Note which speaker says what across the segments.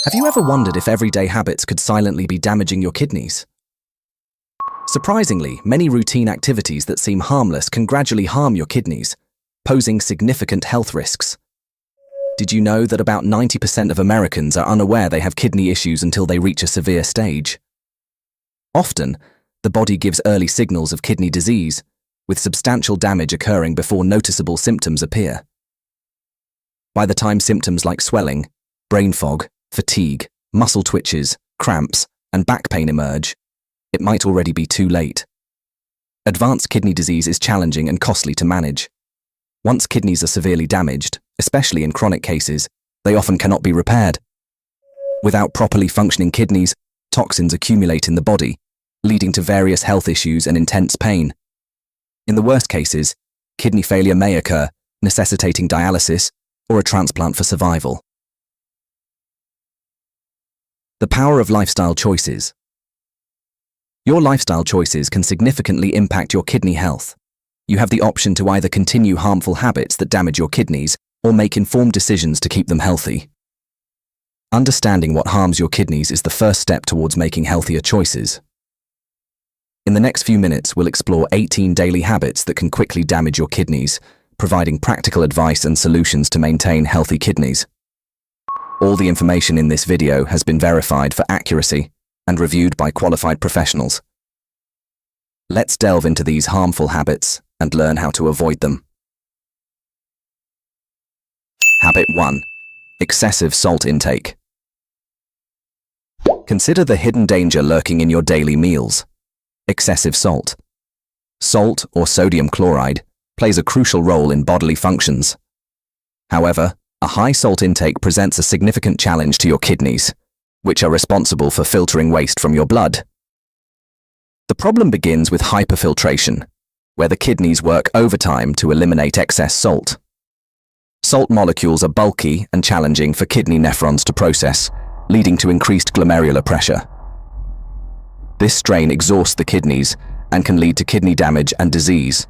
Speaker 1: Have you ever wondered if everyday habits could silently be damaging your kidneys? Surprisingly, many routine activities that seem harmless can gradually harm your kidneys, posing significant health risks. Did you know that about 90% of Americans are unaware they have kidney issues until they reach a severe stage? Often, the body gives early signals of kidney disease, with substantial damage occurring before noticeable symptoms appear. By the time symptoms like swelling, brain fog, fatigue, muscle twitches, cramps, and back pain emerge, it might already be too late. Advanced kidney disease is challenging and costly to manage. Once kidneys are severely damaged, especially in chronic cases, they often cannot be repaired. Without properly functioning kidneys, toxins accumulate in the body, leading to various health issues and intense pain. In the worst cases, kidney failure may occur, necessitating dialysis or a transplant for survival. The power of lifestyle choices. Your lifestyle choices can significantly impact your kidney health. You have the option to either continue harmful habits that damage your kidneys or make informed decisions to keep them healthy. Understanding what harms your kidneys is the first step towards making healthier choices. In the next few minutes, we'll explore 18 daily habits that can quickly damage your kidneys, providing practical advice and solutions to maintain healthy kidneys. All the information in this video has been verified for accuracy and reviewed by qualified professionals. Let's delve into these harmful habits and learn how to avoid them. Habit 1. Excessive salt intake. Consider the hidden danger lurking in your daily meals. Excessive salt. Salt, or sodium chloride, plays a crucial role in bodily functions. However, a high salt intake presents a significant challenge to your kidneys, which are responsible for filtering waste from your blood. The problem begins with hyperfiltration, where the kidneys work overtime to eliminate excess salt. Salt molecules are bulky and challenging for kidney nephrons to process, leading to increased glomerular pressure. This strain exhausts the kidneys and can lead to kidney damage and disease.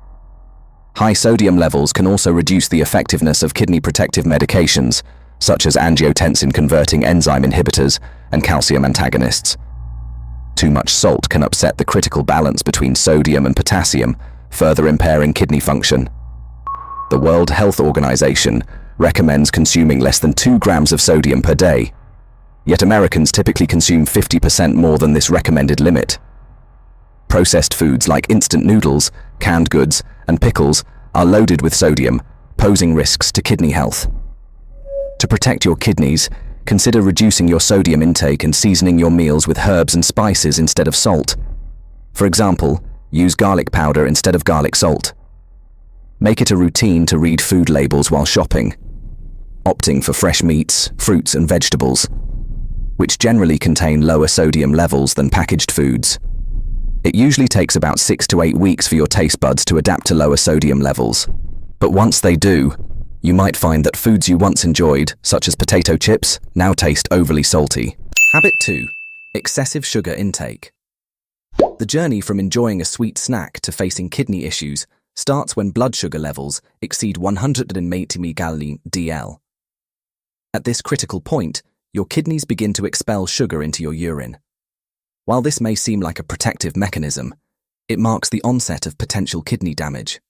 Speaker 1: High sodium levels can also reduce the effectiveness of kidney protective medications, such as angiotensin-converting enzyme inhibitors and calcium antagonists. Too much salt can upset the critical balance between sodium and potassium, further impairing kidney function. The World Health Organization recommends consuming less than 2 grams of sodium per day, yet Americans typically consume 50% more than this recommended limit. Processed foods like instant noodles, canned goods, and pickles are loaded with sodium, posing risks to kidney health. To protect your kidneys, consider reducing your sodium intake and seasoning your meals with herbs and spices instead of salt. For example, use garlic powder instead of garlic salt. Make it a routine to read food labels while shopping, opting for fresh meats, fruits, and vegetables, which generally contain lower sodium levels than packaged foods. It usually takes about 6 to 8 weeks for your taste buds to adapt to lower sodium levels. But once they do, you might find that foods you once enjoyed, such as potato chips, now taste overly salty. Habit 2. Excessive sugar intake. The journey from enjoying a sweet snack to facing kidney issues starts when blood sugar levels exceed 180 mg/dl. At this critical point, your kidneys begin to expel sugar into your urine. While this may seem like a protective mechanism, it marks the onset of potential kidney damage.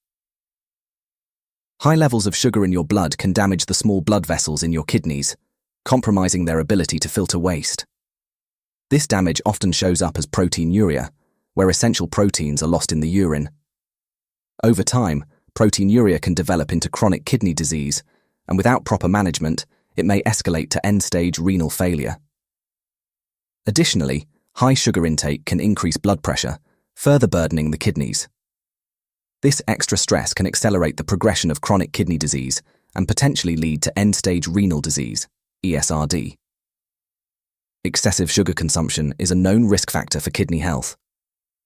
Speaker 1: High levels of sugar in your blood can damage the small blood vessels in your kidneys, compromising their ability to filter waste. This damage often shows up as proteinuria, where essential proteins are lost in the urine. Over time, proteinuria can develop into chronic kidney disease, and without proper management, it may escalate to end-stage renal failure. Additionally, high sugar intake can increase blood pressure, further burdening the kidneys. This extra stress can accelerate the progression of chronic kidney disease and potentially lead to end-stage renal disease, ESRD. Excessive sugar consumption is a known risk factor for kidney health.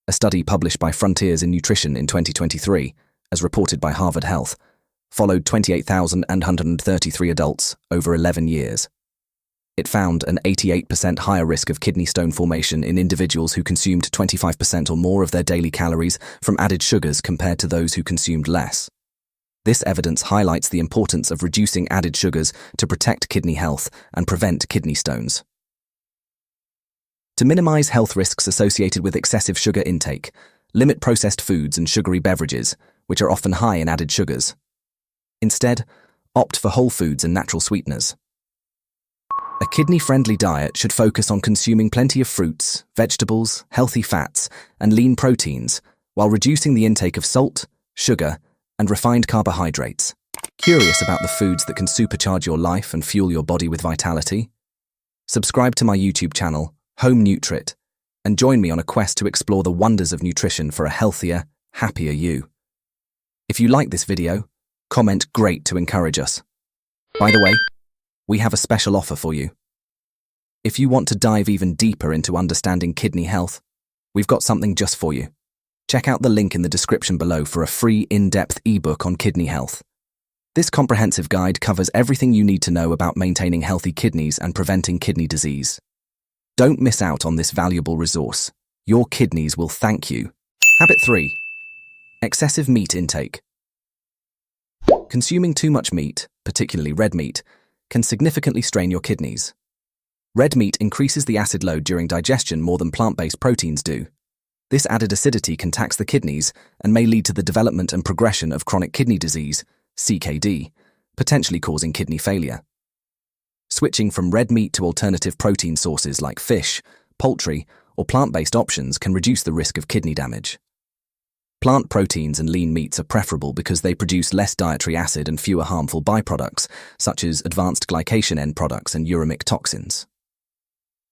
Speaker 1: A study published by Frontiers in Nutrition in 2023, as reported by Harvard Health, followed 28,133 adults over 11 years. It found an 88% higher risk of kidney stone formation in individuals who consumed 25% or more of their daily calories from added sugars compared to those who consumed less. This evidence highlights the importance of reducing added sugars to protect kidney health and prevent kidney stones. To minimize health risks associated with excessive sugar intake, limit processed foods and sugary beverages, which are often high in added sugars. Instead, opt for whole foods and natural sweeteners. A kidney-friendly diet should focus on consuming plenty of fruits, vegetables, healthy fats, and lean proteins, while reducing the intake of salt, sugar, and refined carbohydrates. Curious about the foods that can supercharge your life and fuel your body with vitality? Subscribe to my YouTube channel, Home Nutrit, and join me on a quest to explore the wonders of nutrition for a healthier, happier you. If you like this video, comment "Great" to encourage us. By the way, we have a special offer for you. If you want to dive even deeper into understanding kidney health, we've got something just for you. Check out the link in the description below for a free in-depth ebook on kidney health. This comprehensive guide covers everything you need to know about maintaining healthy kidneys and preventing kidney disease. Don't miss out on this valuable resource. Your kidneys will thank you. Habit 3. Excessive meat intake. Consuming too much meat, particularly red meat, can significantly strain your kidneys. Red meat increases the acid load during digestion more than plant-based proteins do. This added acidity can tax the kidneys and may lead to the development and progression of chronic kidney disease, CKD, potentially causing kidney failure. Switching from red meat to alternative protein sources like fish, poultry, or plant-based options can reduce the risk of kidney damage. Plant proteins and lean meats are preferable because they produce less dietary acid and fewer harmful byproducts, such as advanced glycation end products and uremic toxins.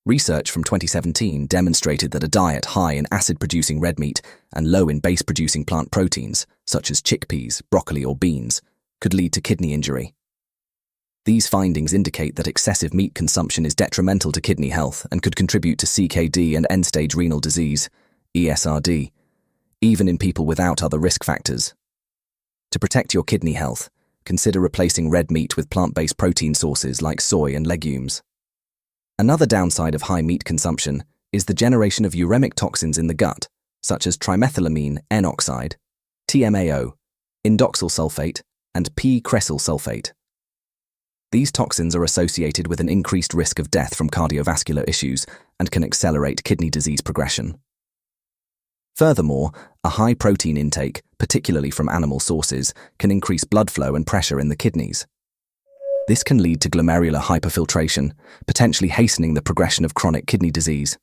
Speaker 1: Research from 2017 demonstrated that a diet high in acid-producing red meat and low in base-producing plant proteins, such as chickpeas, broccoli, or beans, could lead to kidney injury. These findings indicate that excessive meat consumption is detrimental to kidney health and could contribute to CKD and end-stage renal disease, ESRD, even in people without other risk factors. To protect your kidney health, consider replacing red meat with plant-based protein sources like soy and legumes. Another downside of high meat consumption is the generation of uremic toxins in the gut, such as trimethylamine N-oxide, TMAO, indoxyl sulfate, and P-cresyl sulfate. These toxins are associated with an increased risk of death from cardiovascular issues and can accelerate kidney disease progression. Furthermore, a high protein intake, particularly from animal sources, can increase blood flow and pressure in the kidneys. This can lead to glomerular hyperfiltration, potentially hastening the progression of chronic kidney disease.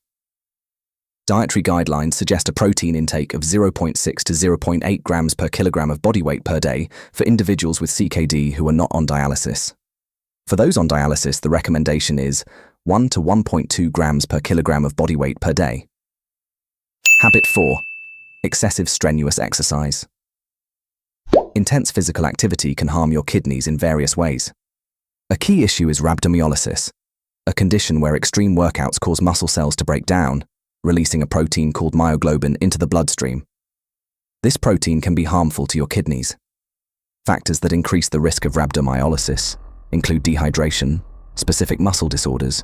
Speaker 1: Dietary guidelines suggest a protein intake of 0.6 to 0.8 grams per kilogram of body weight per day for individuals with CKD who are not on dialysis. For those on dialysis, the recommendation is 1 to 1.2 grams per kilogram of body weight per day. Habit 4. Excessive strenuous exercise. Intense physical activity can harm your kidneys in various ways. A key issue is rhabdomyolysis, a condition where extreme workouts cause muscle cells to break down, releasing a protein called myoglobin into the bloodstream. This protein can be harmful to your kidneys. Factors that increase the risk of rhabdomyolysis include dehydration, specific muscle disorders,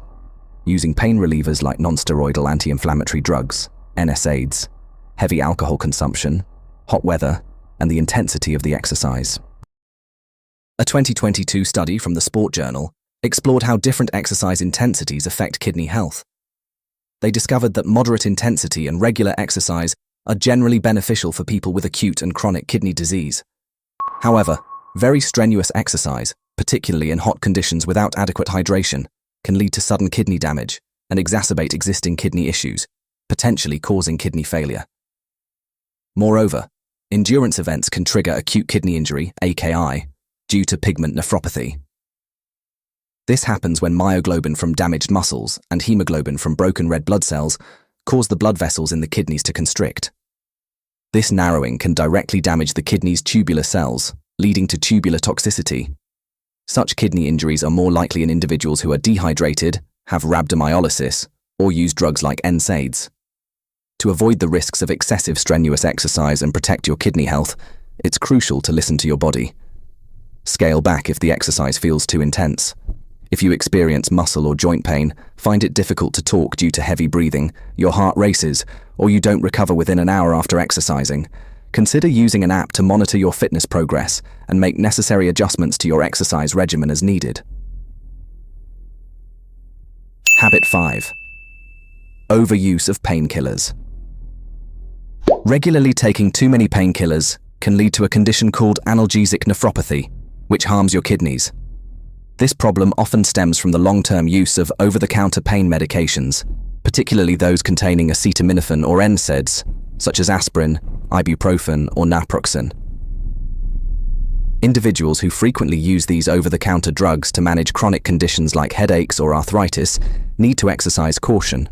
Speaker 1: using pain relievers like non-steroidal anti-inflammatory drugs, NSAIDs, heavy alcohol consumption, hot weather, and the intensity of the exercise. A 2022 study from the Sport Journal explored how different exercise intensities affect kidney health. They discovered that moderate intensity and regular exercise are generally beneficial for people with acute and chronic kidney disease. However, very strenuous exercise, particularly in hot conditions without adequate hydration, can lead to sudden kidney damage and exacerbate existing kidney issues, potentially causing kidney failure. Moreover, endurance events can trigger acute kidney injury, AKI, due to pigment nephropathy. This happens when myoglobin from damaged muscles and hemoglobin from broken red blood cells cause the blood vessels in the kidneys to constrict. This narrowing can directly damage the kidney's tubular cells, leading to tubular toxicity. Such kidney injuries are more likely in individuals who are dehydrated, have rhabdomyolysis, or use drugs like NSAIDs. To avoid the risks of excessive strenuous exercise and protect your kidney health, it's crucial to listen to your body. Scale back if the exercise feels too intense. If you experience muscle or joint pain, find it difficult to talk due to heavy breathing, your heart races, or you don't recover within an hour after exercising, consider using an app to monitor your fitness progress and make necessary adjustments to your exercise regimen as needed. Habit 5. Overuse of painkillers. Regularly taking too many painkillers can lead to a condition called analgesic nephropathy, which harms your kidneys. This problem often stems from the long-term use of over-the-counter pain medications, particularly those containing acetaminophen or NSAIDs, such as aspirin, ibuprofen, or naproxen. Individuals who frequently use these over-the-counter drugs to manage chronic conditions like headaches or arthritis need to exercise caution.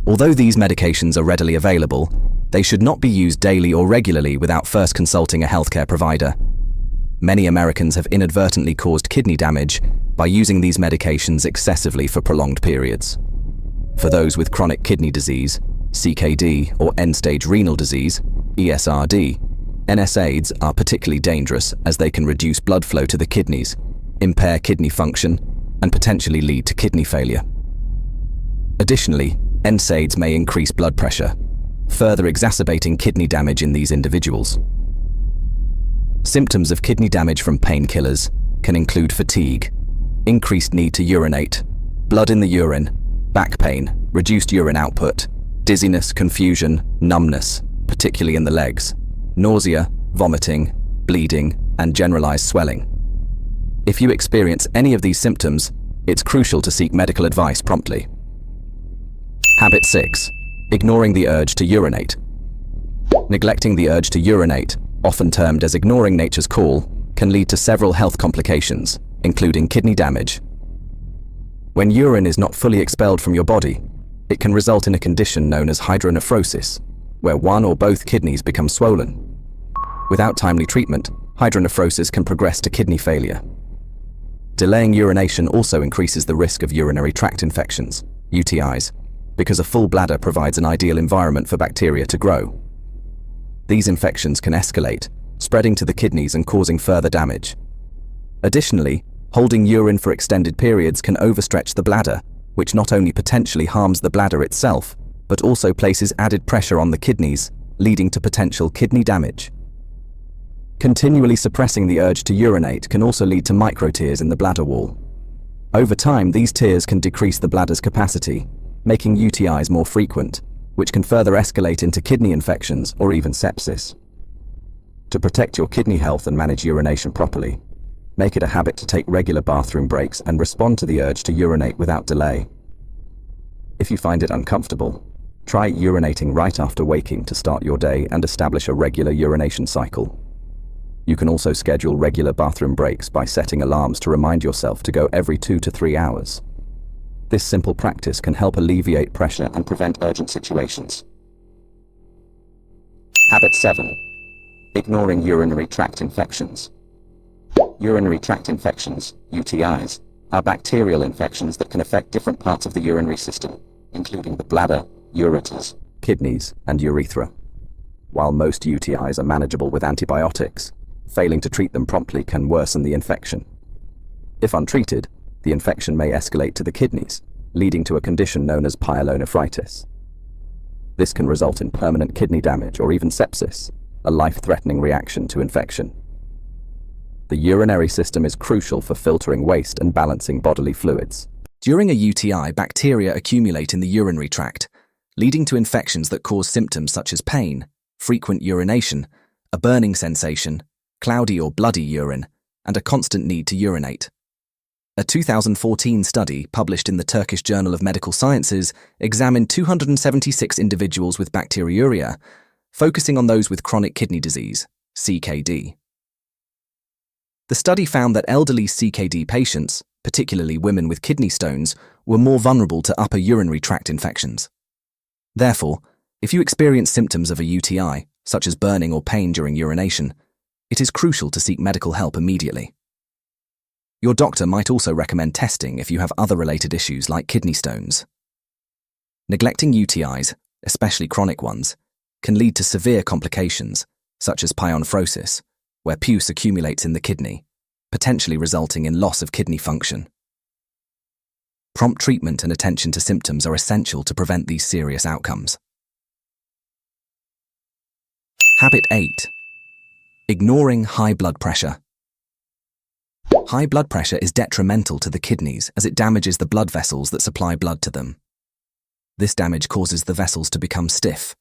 Speaker 1: Although these medications are readily available, they should not be used daily or regularly without first consulting a healthcare provider. Many Americans have inadvertently caused kidney damage by using these medications excessively for prolonged periods. For those with chronic kidney disease, CKD, or end-stage renal disease, ESRD, NSAIDs are particularly dangerous as they can reduce blood flow to the kidneys, impair kidney function, and potentially lead to kidney failure. Additionally, NSAIDs may increase blood pressure, further exacerbating kidney damage in these individuals. Symptoms of kidney damage from painkillers can include fatigue, increased need to urinate, blood in the urine, back pain, reduced urine output, dizziness, confusion, numbness, particularly in the legs, nausea, vomiting, bleeding, and generalized swelling. If you experience any of these symptoms, it's crucial to seek medical advice promptly. Habit 6. Ignoring the urge to urinate. Neglecting the urge to urinate, often termed as ignoring nature's call, can lead to several health complications, including kidney damage. When urine is not fully expelled from your body, it can result in a condition known as hydronephrosis, where one or both kidneys become swollen. Without timely treatment, hydronephrosis can progress to kidney failure. Delaying urination also increases the risk of urinary tract infections, UTIs, because a full bladder provides an ideal environment for bacteria to grow. These infections can escalate, spreading to the kidneys and causing further damage. Additionally, holding urine for extended periods can overstretch the bladder, which not only potentially harms the bladder itself, but also places added pressure on the kidneys, leading to potential kidney damage. Continually suppressing the urge to urinate can also lead to microtears in the bladder wall. Over time, these tears can decrease the bladder's capacity, making UTIs more frequent, which can further escalate into kidney infections or even sepsis. To protect your kidney health and manage urination properly, make it a habit to take regular bathroom breaks and respond to the urge to urinate without delay. If you find it uncomfortable, try urinating right after waking to start your day and establish a regular urination cycle. You can also schedule regular bathroom breaks by setting alarms to remind yourself to go every 2 to 3 hours. This simple practice can help alleviate pressure and prevent urgent situations. Habit 7. Ignoring urinary tract infections. Urinary tract infections, UTIs, are bacterial infections that can affect different parts of the urinary system, including the bladder, ureters, kidneys, and urethra. While most UTIs are manageable with antibiotics, failing to treat them promptly can worsen the infection. If untreated, the infection may escalate to the kidneys, leading to a condition known as pyelonephritis. This can result in permanent kidney damage or even sepsis, a life-threatening reaction to infection. The urinary system is crucial for filtering waste and balancing bodily fluids. During a UTI, bacteria accumulate in the urinary tract, leading to infections that cause symptoms such as pain, frequent urination, a burning sensation, cloudy or bloody urine, and a constant need to urinate. A 2014 study published in the Turkish Journal of Medical Sciences examined 276 individuals with bacteriuria, focusing on those with chronic kidney disease, CKD. The study found that elderly CKD patients, particularly women with kidney stones, were more vulnerable to upper urinary tract infections. Therefore, if you experience symptoms of a UTI, such as burning or pain during urination, it is crucial to seek medical help immediately. Your doctor might also recommend testing if you have other related issues like kidney stones. Neglecting UTIs, especially chronic ones, can lead to severe complications, such as pyonephrosis, where pus accumulates in the kidney, potentially resulting in loss of kidney function. Prompt treatment and attention to symptoms are essential to prevent these serious outcomes. Habit 8. Ignoring high blood pressure. High blood pressure is detrimental to the kidneys as it damages the blood vessels that supply blood to them. This damage causes the vessels to become stiff,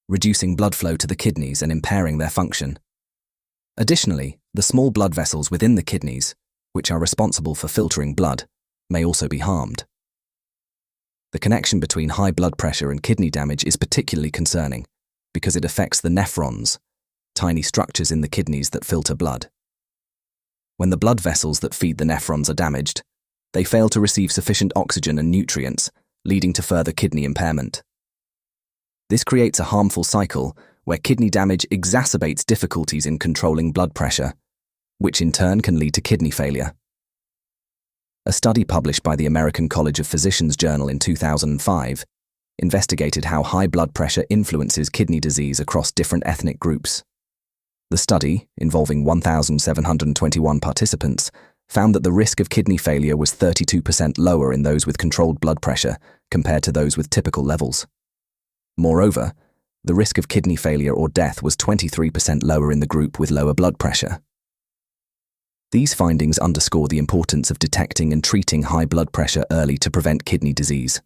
Speaker 1: reducing blood flow to the kidneys and impairing their function. Additionally, the small blood vessels within the kidneys, which are responsible for filtering blood, may also be harmed. The connection between high blood pressure and kidney damage is particularly concerning because it affects the nephrons, tiny structures in the kidneys that filter blood. When the blood vessels that feed the nephrons are damaged, they fail to receive sufficient oxygen and nutrients, leading to further kidney impairment. This creates a harmful cycle where kidney damage exacerbates difficulties in controlling blood pressure, which in turn can lead to kidney failure. A study published by the American College of Physicians Journal in 2005 investigated how high blood pressure influences kidney disease across different ethnic groups. The study, involving 1,721 participants, found that the risk of kidney failure was 32% lower in those with controlled blood pressure compared to those with typical levels. Moreover, the risk of kidney failure or death was 23% lower in the group with lower blood pressure. These findings underscore the importance of detecting and treating high blood pressure early to prevent kidney disease.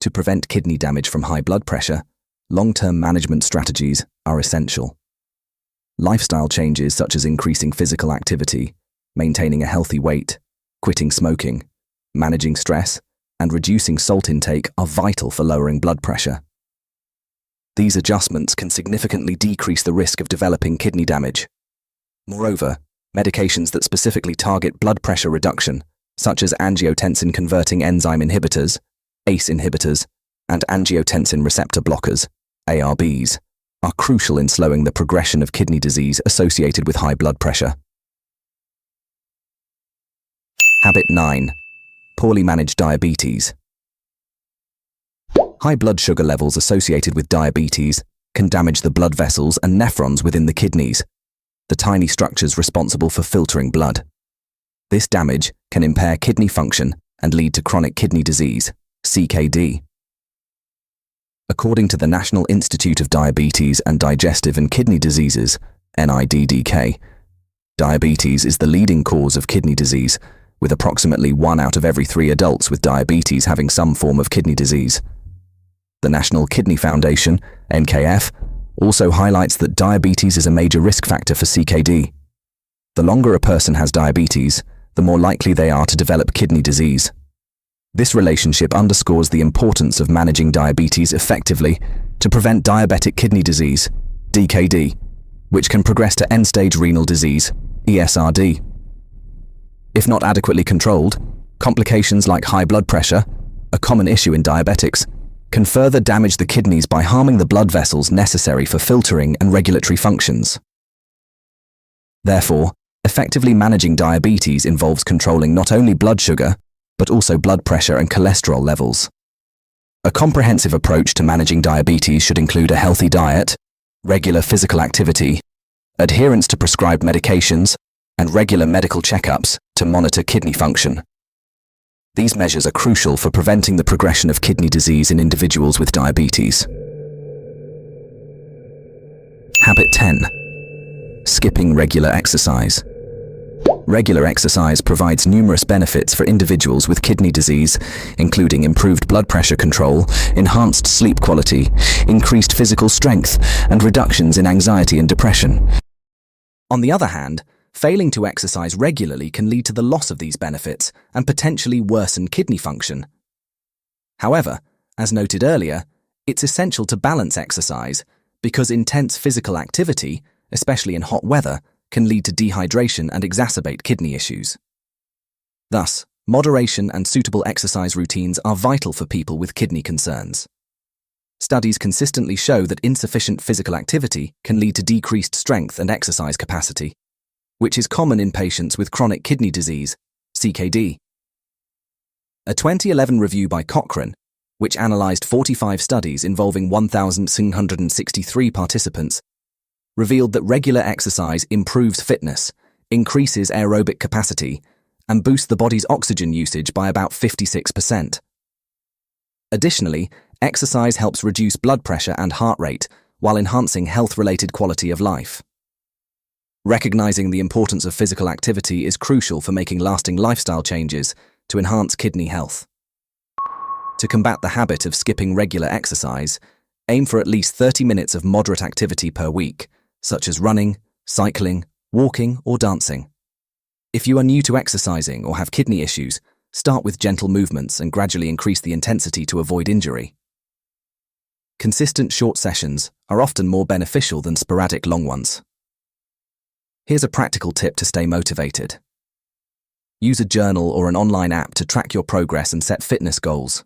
Speaker 1: To prevent kidney damage from high blood pressure, long-term management strategies are essential. Lifestyle changes such as increasing physical activity, maintaining a healthy weight, quitting smoking, managing stress, and reducing salt intake are vital for lowering blood pressure. These adjustments can significantly decrease the risk of developing kidney damage. Moreover, medications that specifically target blood pressure reduction, such as angiotensin-converting enzyme inhibitors, ACE inhibitors, and angiotensin receptor blockers, ARBs, are crucial in slowing the progression of kidney disease associated with high blood pressure. Habit 9. Poorly managed diabetes. High blood sugar levels associated with diabetes can damage the blood vessels and nephrons within the kidneys, the tiny structures responsible for filtering blood. This damage can impair kidney function and lead to chronic kidney disease, CKD. According to the National Institute of Diabetes and Digestive and Kidney Diseases, NIDDK, diabetes is the leading cause of kidney disease, with approximately 1 out of every 3 adults with diabetes having some form of kidney disease. The National Kidney Foundation, NKF, also highlights that diabetes is a major risk factor for CKD. The longer a person has diabetes, the more likely they are to develop kidney disease. This relationship underscores the importance of managing diabetes effectively to prevent diabetic kidney disease, DKD, which can progress to end-stage renal disease, ESRD. If not adequately controlled, complications like high blood pressure, a common issue in diabetics, can further damage the kidneys by harming the blood vessels necessary for filtering and regulatory functions. Therefore, effectively managing diabetes involves controlling not only blood sugar, but also blood pressure and cholesterol levels. A comprehensive approach to managing diabetes should include a healthy diet, regular physical activity, adherence to prescribed medications, and regular medical checkups to monitor kidney function. These measures are crucial for preventing the progression of kidney disease in individuals with diabetes. Habit 10. Skipping regular exercise. Regular exercise provides numerous benefits for individuals with kidney disease, including improved blood pressure control, enhanced sleep quality, increased physical strength, and reductions in anxiety and depression. On the other hand, failing to exercise regularly can lead to the loss of these benefits and potentially worsen kidney function. However, as noted earlier, it's essential to balance exercise because intense physical activity, especially in hot weather, can lead to dehydration and exacerbate kidney issues. Thus, moderation and suitable exercise routines are vital for people with kidney concerns. Studies consistently show that insufficient physical activity can lead to decreased strength and exercise capacity, which is common in patients with chronic kidney disease, CKD. A 2011 review by Cochrane, which analyzed 45 studies involving 1,663 participants, revealed that regular exercise improves fitness, increases aerobic capacity, and boosts the body's oxygen usage by about 56%. Additionally, exercise helps reduce blood pressure and heart rate while enhancing health-related quality of life. Recognizing the importance of physical activity is crucial for making lasting lifestyle changes to enhance kidney health. To combat the habit of skipping regular exercise, aim for at least 30 minutes of moderate activity per week, such as running, cycling, walking, or dancing. If you are new to exercising or have kidney issues, start with gentle movements and gradually increase the intensity to avoid injury. Consistent short sessions are often more beneficial than sporadic long ones. Here's a practical tip to stay motivated. Use a journal or an online app to track your progress and set fitness goals.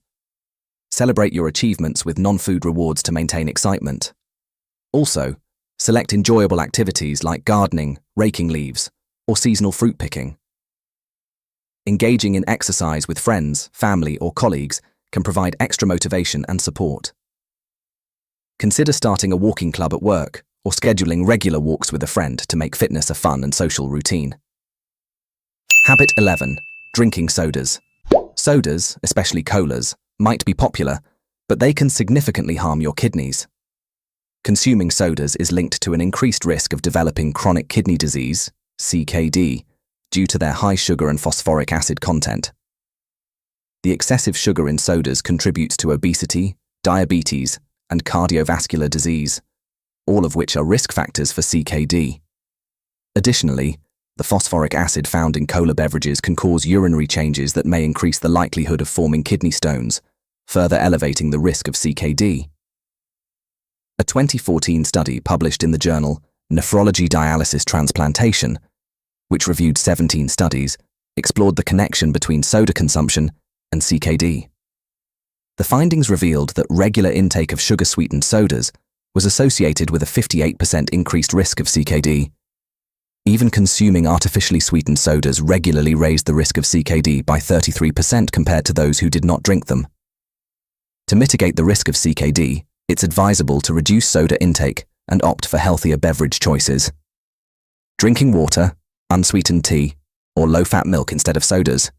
Speaker 1: Celebrate your achievements with non-food rewards to maintain excitement. Also, select enjoyable activities like gardening, raking leaves, or seasonal fruit picking. Engaging in exercise with friends, family, or colleagues can provide extra motivation and support. Consider starting a walking club at work or scheduling regular walks with a friend to make fitness a fun and social routine. Habit 11. Drinking sodas. Sodas, especially colas, might be popular, but they can significantly harm your kidneys. Consuming sodas is linked to an increased risk of developing chronic kidney disease, CKD, due to their high sugar and phosphoric acid content. The excessive sugar in sodas contributes to obesity, diabetes, and cardiovascular disease, all of which are risk factors for CKD. Additionally, the phosphoric acid found in cola beverages can cause urinary changes that may increase the likelihood of forming kidney stones, further elevating the risk of CKD. A 2014 study published in the journal Nephrology Dialysis Transplantation, which reviewed 17 studies, explored the connection between soda consumption and CKD. The findings revealed that regular intake of sugar-sweetened sodas was associated with a 58% increased risk of CKD. Even consuming artificially sweetened sodas regularly raised the risk of CKD by 33% compared to those who did not drink them. To mitigate the risk of CKD, it's advisable to reduce soda intake and opt for healthier beverage choices. Drinking water, unsweetened tea, or low-fat milk instead of sodas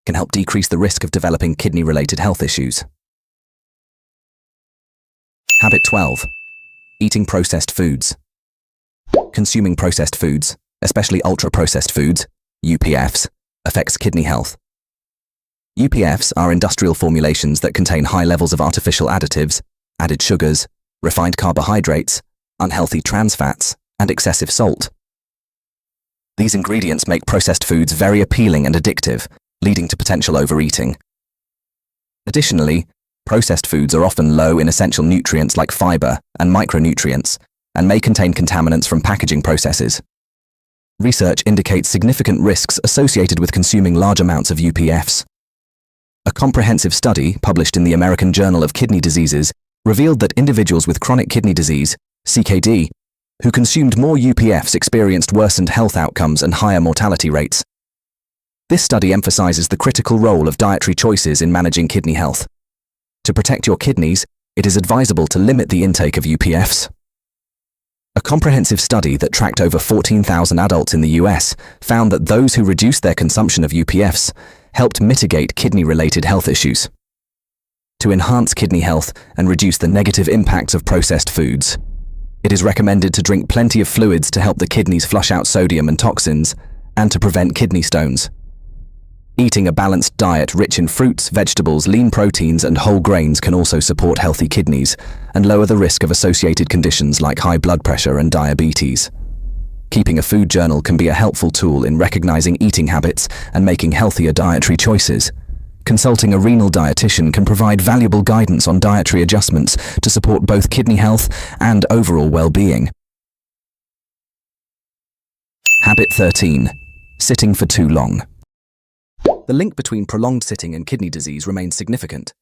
Speaker 1: can help decrease the risk of developing kidney-related health issues. Habit 12. Eating processed foods. Consuming processed foods, especially ultra-processed foods, UPFs, affects kidney health. UPFs are industrial formulations that contain high levels of artificial additives, added sugars, refined carbohydrates, unhealthy trans fats, and excessive salt. These ingredients make processed foods very appealing and addictive, leading to potential overeating. Additionally, processed foods are often low in essential nutrients like fiber and micronutrients, and may contain contaminants from packaging processes. Research indicates significant risks associated with consuming large amounts of UPFs. A comprehensive study published in the American Journal of Kidney Diseases revealed that individuals with chronic kidney disease, CKD, who consumed more UPFs experienced worsened health outcomes and higher mortality rates. This study emphasizes the critical role of dietary choices in managing kidney health. To protect your kidneys, it is advisable to limit the intake of UPFs. A comprehensive study that tracked over 14,000 adults in the US found that those who reduced their consumption of UPFs helped mitigate kidney-related health issues. To enhance kidney health and reduce the negative impacts of processed foods, it is recommended to drink plenty of fluids to help the kidneys flush out sodium and toxins, and to prevent kidney stones. Eating a balanced diet rich in fruits, vegetables, lean proteins, and whole grains can also support healthy kidneys and lower the risk of associated conditions like high blood pressure and diabetes. Keeping a food journal can be a helpful tool in recognizing eating habits and making healthier dietary choices. Consulting a renal dietitian can provide valuable guidance on dietary adjustments to support both kidney health and overall well-being. Habit 13. Sitting for too long. The link between prolonged sitting and kidney disease remains significant,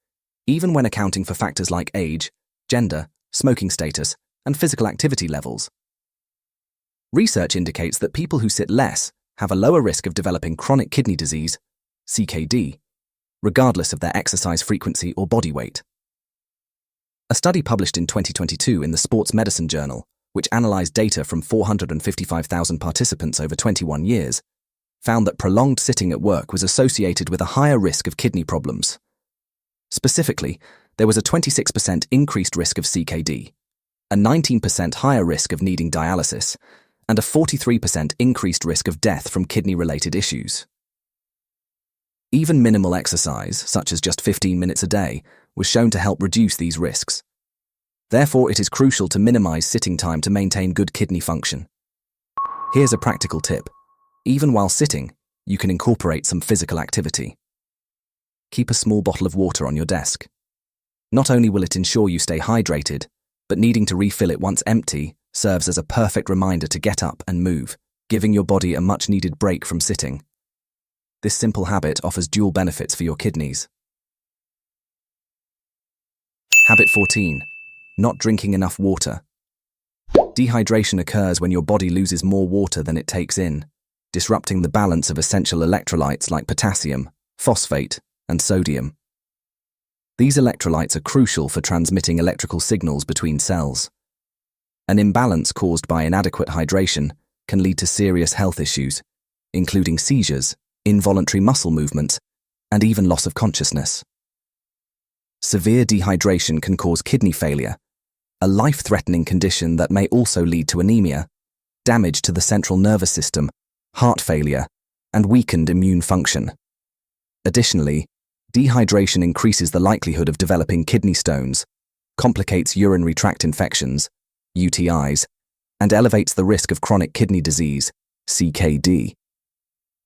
Speaker 1: even when accounting for factors like age, gender, smoking status, and physical activity levels. Research indicates that people who sit less have a lower risk of developing chronic kidney disease, CKD, regardless of their exercise frequency or body weight. A study published in 2022 in the Sports Medicine Journal, which analyzed data from 455,000 participants over 21 years, found that prolonged sitting at work was associated with a higher risk of kidney problems. Specifically, there was a 26% increased risk of CKD, a 19% higher risk of needing dialysis, and a 43% increased risk of death from kidney-related issues. Even minimal exercise, such as just 15 minutes a day, was shown to help reduce these risks. Therefore, it is crucial to minimize sitting time to maintain good kidney function. Here's a practical tip. Even while sitting, you can incorporate some physical activity. Keep a small bottle of water on your desk. Not only will it ensure you stay hydrated, but needing to refill it once empty serves as a perfect reminder to get up and move, giving your body a much-needed break from sitting. This simple habit offers dual benefits for your kidneys. Habit 14. Not drinking enough water. Dehydration occurs when your body loses more water than it takes in, disrupting the balance of essential electrolytes like potassium, phosphate, and sodium. These electrolytes are crucial for transmitting electrical signals between cells. An imbalance caused by inadequate hydration can lead to serious health issues, including seizures, involuntary muscle movements, and even loss of consciousness. Severe dehydration can cause kidney failure, a life-threatening condition that may also lead to anemia, damage to the central nervous system, heart failure, and weakened immune function. Additionally, dehydration increases the likelihood of developing kidney stones, complicates urinary tract infections, UTIs, and elevates the risk of chronic kidney disease, CKD.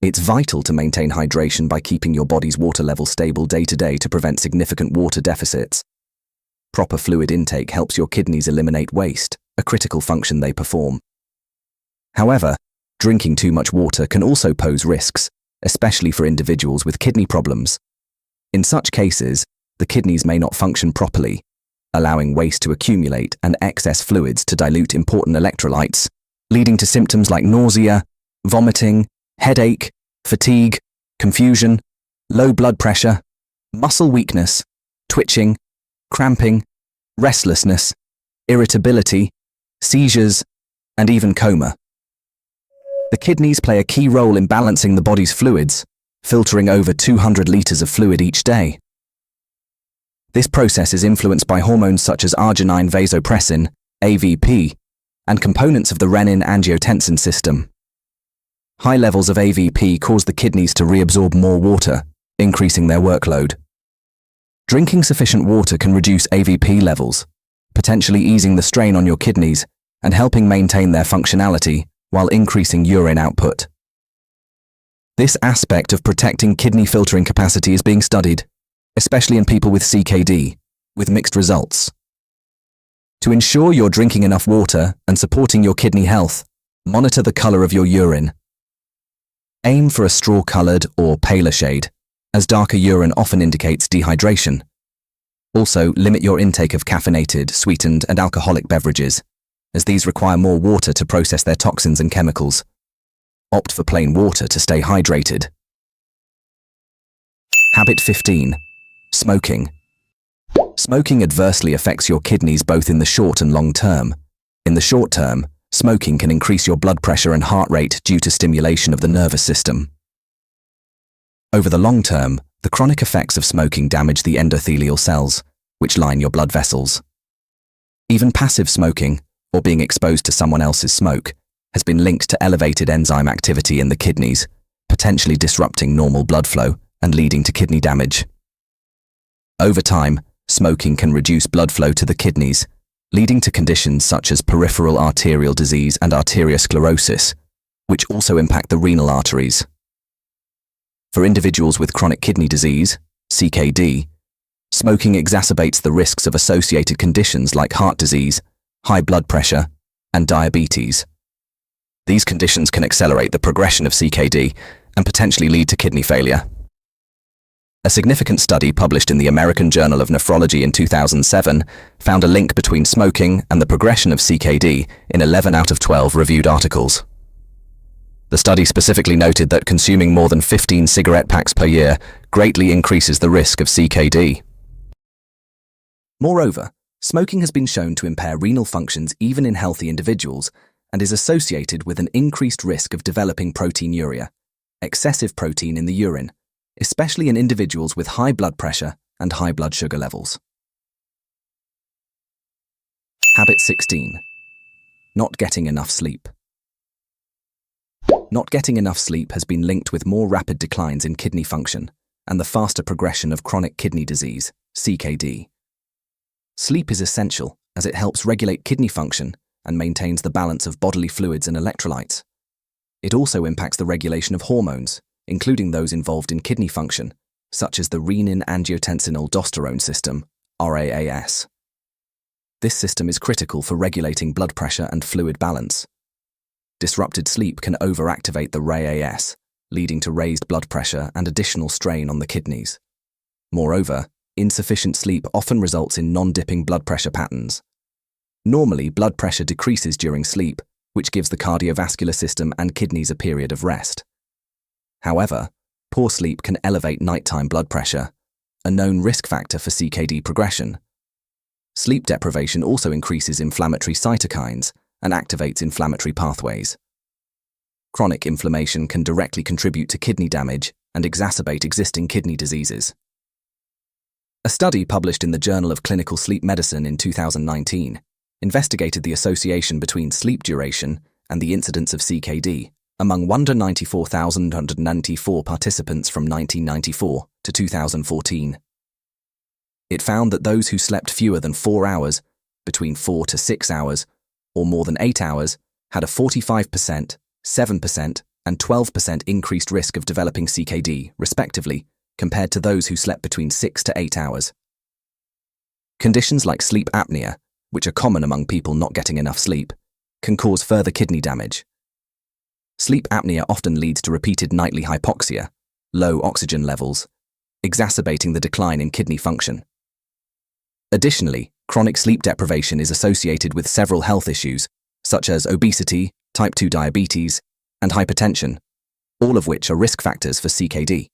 Speaker 1: It's vital to maintain hydration by keeping your body's water level stable day to day to prevent significant water deficits. Proper fluid intake helps your kidneys eliminate waste, a critical function they perform. However, drinking too much water can also pose risks, especially for individuals with kidney problems. In such cases, the kidneys may not function properly, allowing waste to accumulate and excess fluids to dilute important electrolytes, leading to symptoms like nausea, vomiting, headache, fatigue, confusion, low blood pressure, muscle weakness, twitching, cramping, restlessness, irritability, seizures, and even coma. The kidneys play a key role in balancing the body's fluids, filtering over 200 liters of fluid each day. This process is influenced by hormones such as arginine vasopressin, AVP, and components of the renin-angiotensin system. High levels of AVP cause the kidneys to reabsorb more water, increasing their workload. Drinking sufficient water can reduce AVP levels, potentially easing the strain on your kidneys and helping maintain their functionality while increasing urine output. This aspect of protecting kidney filtering capacity is being studied, especially in people with CKD, with mixed results. To ensure you're drinking enough water and supporting your kidney health, monitor the color of your urine. Aim for a straw-colored or paler shade, as darker urine often indicates dehydration. Also, limit your intake of caffeinated, sweetened, and alcoholic beverages, as these require more water to process their toxins and chemicals. Opt for plain water to stay hydrated. Habit 15. Smoking. Smoking adversely affects your kidneys both in the short and long term. In the short term, smoking can increase your blood pressure and heart rate due to stimulation of the nervous system. Over the long term, the chronic effects of smoking damage the endothelial cells, which line your blood vessels. Even passive smoking, or being exposed to someone else's smoke, has been linked to elevated enzyme activity in the kidneys, potentially disrupting normal blood flow and leading to kidney damage. Over time, smoking can reduce blood flow to the kidneys, leading to conditions such as peripheral arterial disease and arteriosclerosis, which also impact the renal arteries. For individuals with chronic kidney disease, CKD, smoking exacerbates the risks of associated conditions like heart disease, high blood pressure, and diabetes. These conditions can accelerate the progression of CKD and potentially lead to kidney failure. A significant study published in the American Journal of Nephrology in 2007 found a link between smoking and the progression of CKD in 11 out of 12 reviewed articles. The study specifically noted that consuming more than 15 cigarette packs per year greatly increases the risk of CKD. Moreover, smoking has been shown to impair renal functions even in healthy individuals and is associated with an increased risk of developing proteinuria, excessive protein in the urine, especially in individuals with high blood pressure and high blood sugar levels. Habit 16. Not getting enough sleep. Not getting enough sleep has been linked with more rapid declines in kidney function and the faster progression of chronic kidney disease, CKD. Sleep is essential as it helps regulate kidney function and maintains the balance of bodily fluids and electrolytes. It also impacts the regulation of hormones, including those involved in kidney function, such as the renin-angiotensin-aldosterone system, RAAS. This system is critical for regulating blood pressure and fluid balance. Disrupted sleep can overactivate the RAAS, leading to raised blood pressure and additional strain on the kidneys. Moreover, insufficient sleep often results in non-dipping blood pressure patterns. Normally, blood pressure decreases during sleep, which gives the cardiovascular system and kidneys a period of rest. However, poor sleep can elevate nighttime blood pressure, a known risk factor for CKD progression. Sleep deprivation also increases inflammatory cytokines and activates inflammatory pathways. Chronic inflammation can directly contribute to kidney damage and exacerbate existing kidney diseases. A study published in the Journal of Clinical Sleep Medicine in 2019 investigated the association between sleep duration and the incidence of CKD among 194,194 participants from 1994 to 2014. It found that those who slept fewer than 4 hours, between 4 to 6 hours, or more than 8 hours, had a 45%, 7%, and 12% increased risk of developing CKD, respectively, compared to those who slept between 6 to 8 hours. Conditions like sleep apnea, which are common among people not getting enough sleep, can cause further kidney damage. Sleep apnea often leads to repeated nightly hypoxia, low oxygen levels, exacerbating the decline in kidney function. Additionally, chronic sleep deprivation is associated with several health issues, such as obesity, type 2 diabetes, and hypertension, all of which are risk factors for CKD.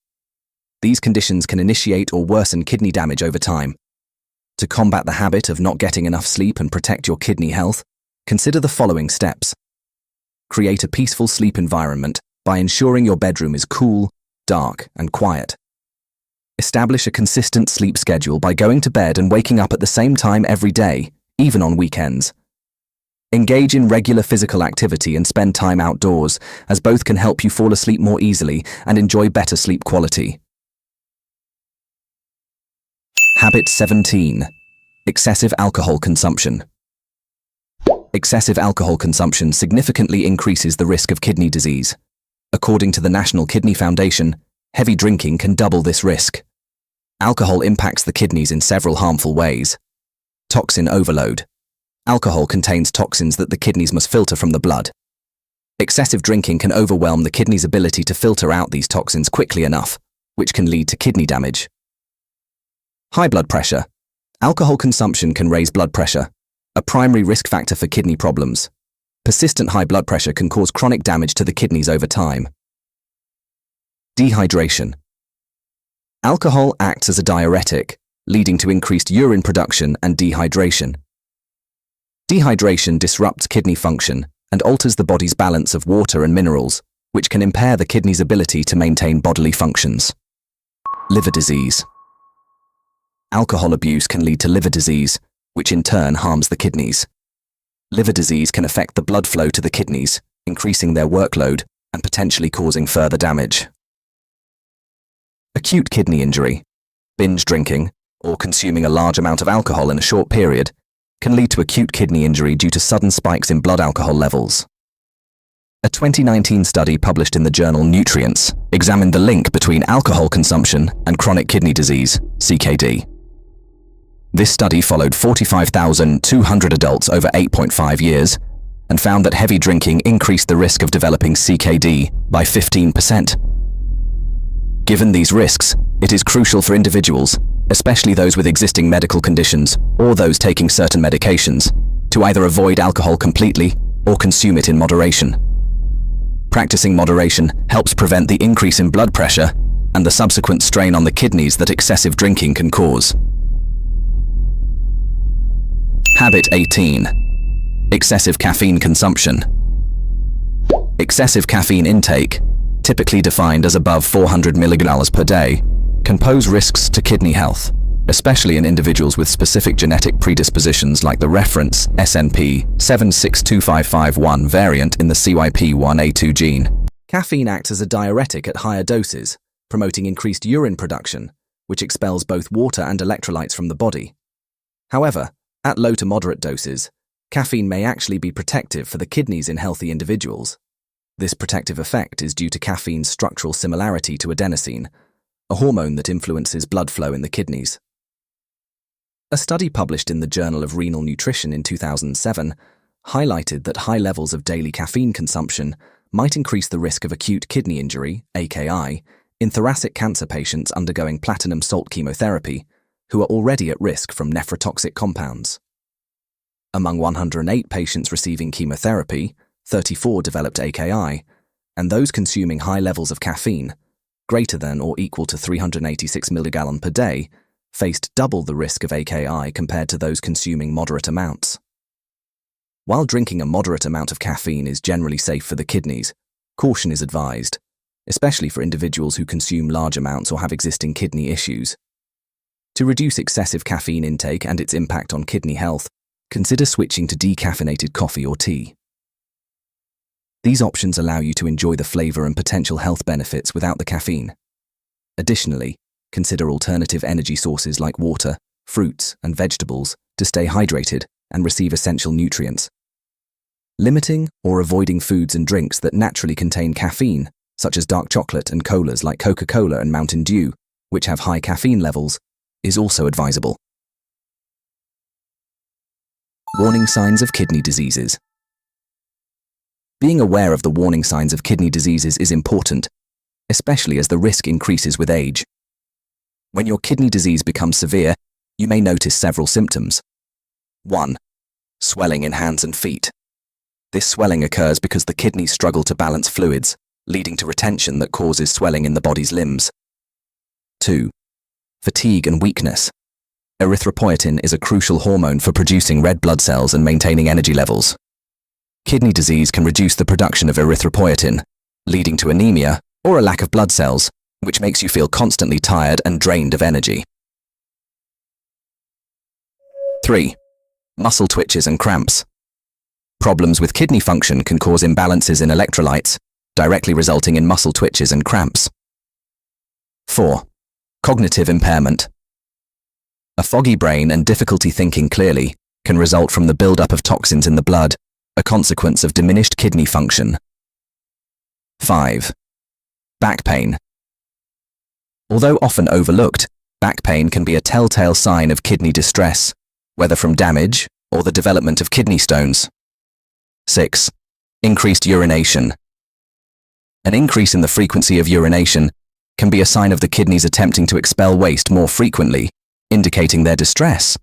Speaker 1: These conditions can initiate or worsen kidney damage over time. To combat the habit of not getting enough sleep and protect your kidney health, consider the following steps. Create a peaceful sleep environment by ensuring your bedroom is cool, dark, and quiet. Establish a consistent sleep schedule by going to bed and waking up at the same time every day, even on weekends. Engage in regular physical activity and spend time outdoors, as both can help you fall asleep more easily and enjoy better sleep quality. Habit 17. Excessive alcohol consumption. Excessive alcohol consumption significantly increases the risk of kidney disease. According to the National Kidney Foundation, heavy drinking can double this risk. Alcohol impacts the kidneys in several harmful ways. Toxin overload. Alcohol contains toxins that the kidneys must filter from the blood. Excessive drinking can overwhelm the kidney's ability to filter out these toxins quickly enough, which can lead to kidney damage. High blood pressure. Alcohol consumption can raise blood pressure, a primary risk factor for kidney problems. Persistent high blood pressure can cause chronic damage to the kidneys over time. Dehydration. Alcohol acts as a diuretic, leading to increased urine production and dehydration. Dehydration disrupts kidney function and alters the body's balance of water and minerals, which can impair the kidney's ability to maintain bodily functions. Liver disease. Alcohol abuse can lead to liver disease, which in turn harms the kidneys. Liver disease can affect the blood flow to the kidneys, increasing their workload and potentially causing further damage. Acute kidney injury. Binge drinking, or consuming a large amount of alcohol in a short period, can lead to acute kidney injury due to sudden spikes in blood alcohol levels. A 2019 study published in the journal Nutrients examined the link between alcohol consumption and chronic kidney disease, CKD. This study followed 45,200 adults over 8.5 years and found that heavy drinking increased the risk of developing CKD by 15%. Given these risks, it is crucial for individuals, especially those with existing medical conditions or those taking certain medications, to either avoid alcohol completely or consume it in moderation. Practicing moderation helps prevent the increase in blood pressure and the subsequent strain on the kidneys that excessive drinking can cause. Habit 18. Excessive caffeine consumption. Excessive caffeine intake, typically defined as above 400 mg per day, can pose risks to kidney health, especially in individuals with specific genetic predispositions like the reference SNP 762551 variant in the CYP1A2 gene. Caffeine acts as a diuretic at higher doses, promoting increased urine production which expels both water and electrolytes from the body. However, at low to moderate doses, caffeine may actually be protective for the kidneys in healthy individuals. This protective effect is due to caffeine's structural similarity to adenosine, a hormone that influences blood flow in the kidneys. A study published in the Journal of Renal Nutrition in 2007 highlighted that high levels of daily caffeine consumption might increase the risk of acute kidney injury, AKI, in thoracic cancer patients undergoing platinum salt chemotherapy, who are already at risk from nephrotoxic compounds. Among 108 patients receiving chemotherapy, 34 developed AKI, and those consuming high levels of caffeine, greater than or equal to 386 mg per day, faced double the risk of AKI compared to those consuming moderate amounts. While drinking a moderate amount of caffeine is generally safe for the kidneys, caution is advised, especially for individuals who consume large amounts or have existing kidney issues. To reduce excessive caffeine intake and its impact on kidney health, consider switching to decaffeinated coffee or tea. These options allow you to enjoy the flavor and potential health benefits without the caffeine. Additionally, consider alternative energy sources like water, fruits, and vegetables to stay hydrated and receive essential nutrients. Limiting or avoiding foods and drinks that naturally contain caffeine, such as dark chocolate and colas like Coca-Cola and Mountain Dew, which have high caffeine levels, is also advisable. Warning signs of kidney diseases. Being aware of the warning signs of kidney diseases is important, especially as the risk increases with age. When your kidney disease becomes severe, you may notice several symptoms. 1. Swelling in hands and feet. This swelling occurs because the kidneys struggle to balance fluids, leading to retention that causes swelling in the body's limbs. 2. Fatigue and weakness. Erythropoietin is a crucial hormone for producing red blood cells and maintaining energy levels. Kidney disease can reduce the production of erythropoietin, leading to anemia or a lack of blood cells, which makes you feel constantly tired and drained of energy. 3. Muscle twitches and cramps. Problems with kidney function can cause imbalances in electrolytes, directly resulting in muscle twitches and cramps. 4. Cognitive impairment. A foggy brain and difficulty thinking clearly can result from the buildup of toxins in the blood, a consequence of diminished kidney function. 5. Back pain. Although often overlooked, back pain can be a telltale sign of kidney distress, whether from damage or the development of kidney stones. 6. Increased urination. An increase in the frequency of urination can be a sign of the kidneys attempting to expel waste more frequently, indicating their distress.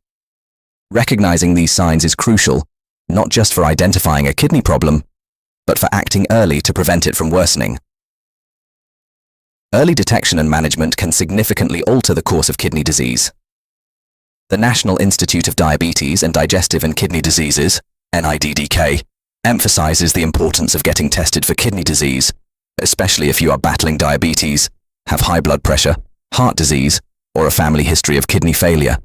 Speaker 1: Recognizing these signs is crucial, not just for identifying a kidney problem, but for acting early to prevent it from worsening. Early detection and management can significantly alter the course of kidney disease. The National Institute of Diabetes and Digestive and Kidney Diseases, NIDDK, emphasizes the importance of getting tested for kidney disease, especially if you are battling diabetes, have high blood pressure, heart disease, or a family history of kidney failure.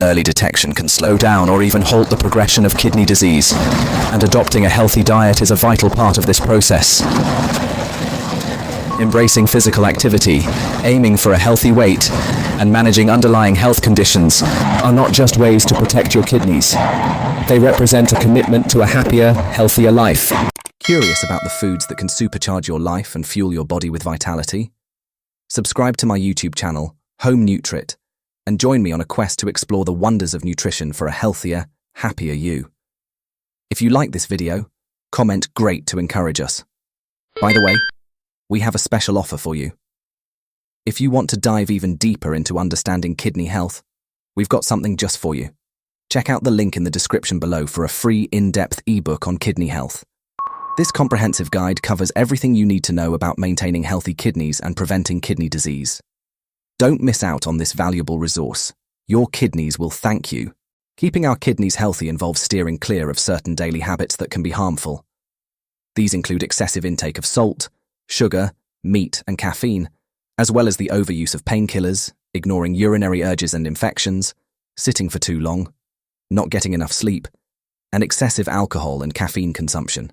Speaker 1: Early detection can slow down or even halt the progression of kidney disease, and adopting a healthy diet is a vital part of this process. Embracing physical activity, aiming for a healthy weight, and managing underlying health conditions are not just ways to protect your kidneys. They represent a commitment to a happier, healthier life. Curious about the foods that can supercharge your life and fuel your body with vitality? Subscribe to my YouTube channel, Home Nutrit, and join me on a quest to explore the wonders of nutrition for a healthier, happier you. If you like this video, comment "Great" to encourage us. By the way, we have a special offer for you. If you want to dive even deeper into understanding kidney health, we've got something just for you. Check out the link in the description below for a free in-depth ebook on kidney health. This comprehensive guide covers everything you need to know about maintaining healthy kidneys and preventing kidney disease. Don't miss out on this valuable resource. Your kidneys will thank you. Keeping our kidneys healthy involves steering clear of certain daily habits that can be harmful. These include excessive intake of salt, sugar, meat, and caffeine, as well as the overuse of painkillers, ignoring urinary urges and infections, sitting for too long, not getting enough sleep, and excessive alcohol and caffeine consumption.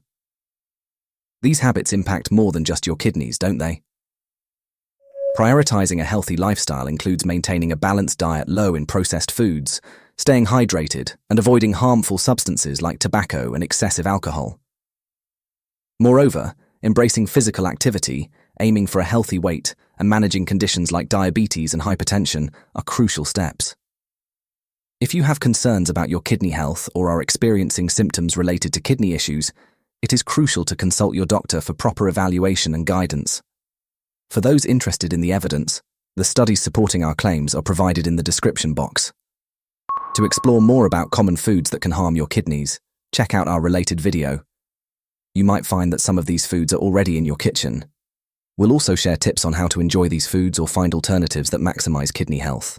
Speaker 1: These habits impact more than just your kidneys, don't they? Prioritizing a healthy lifestyle includes maintaining a balanced diet low in processed foods, staying hydrated, and avoiding harmful substances like tobacco and excessive alcohol. Moreover, embracing physical activity, aiming for a healthy weight, and managing conditions like diabetes and hypertension are crucial steps. If you have concerns about your kidney health or are experiencing symptoms related to kidney issues, it is crucial to consult your doctor for proper evaluation and guidance. For those interested in the evidence, the studies supporting our claims are provided in the description box. To explore more about common foods that can harm your kidneys, check out our related video. You might find that some of these foods are already in your kitchen. We'll also share tips on how to enjoy these foods or find alternatives that maximize kidney health.